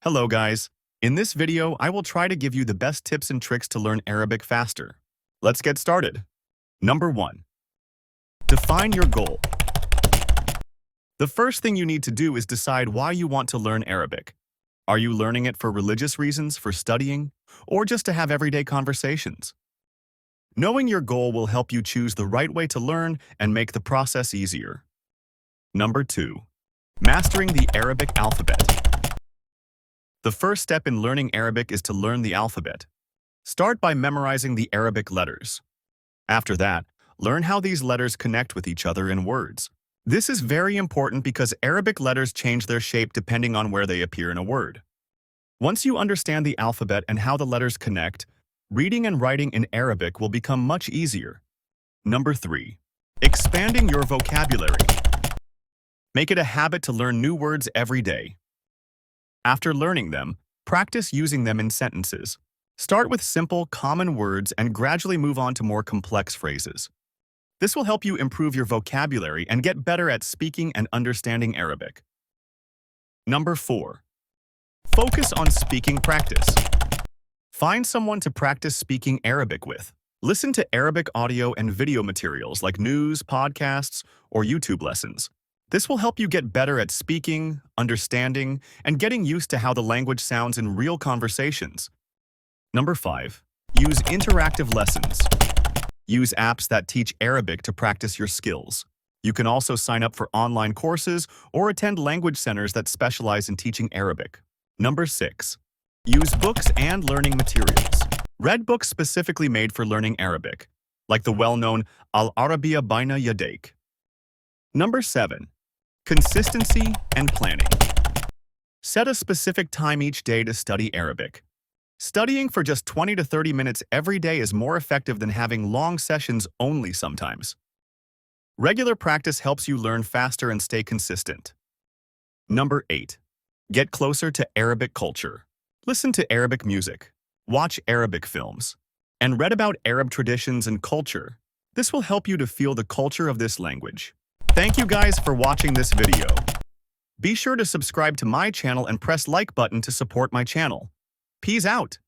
Hello guys. In this video, I will try to give you the best tips and tricks to learn Arabic faster. Let's get started. Number 1. Define your goal. The first thing you need to do is decide why you want to learn Arabic. Are you learning it for religious reasons, for studying, or just to have everyday conversations? Knowing your goal will help you choose the right way to learn and make the process easier. Number 2. Mastering the Arabic alphabet. The first step in learning Arabic is to learn the alphabet. Start by memorizing the Arabic letters. After that, learn how these letters connect with each other in words. This is very important because Arabic letters change their shape depending on where they appear in a word. Once you understand the alphabet and how the letters connect, reading and writing in Arabic will become much easier. Number 3. Expanding your vocabulary. Make it a habit to learn new words every day. After learning them, practice using them in sentences. Start with simple, common words and gradually move on to more complex phrases. This will help you improve your vocabulary and get better at speaking and understanding Arabic. Number 4. Focus on speaking practice. Find someone to practice speaking Arabic with. Listen to Arabic audio and video materials like news, podcasts, or YouTube lessons. This will help you get better at speaking, understanding, and getting used to how the language sounds in real conversations. Number 5. Use interactive lessons. Use apps that teach Arabic to practice your skills. You can also sign up for online courses or attend language centers that specialize in teaching Arabic. Number 6. Use books and learning materials. Read books specifically made for learning Arabic, like the well-known Al-Arabiya Baina Yadayk. Number 7. Consistency and planning. Set a specific time each day to study Arabic. Studying for just 20 to 30 minutes every day is more effective than having long sessions only sometimes. Regular practice helps you learn faster and stay consistent. Number 8. Get closer to Arabic culture. Listen to Arabic music, watch Arabic films, and read about Arab traditions and culture. This will help you to feel the culture of this language. Thank you guys for watching this video. Be sure to subscribe to my channel and press like button to support my channel. Peace out.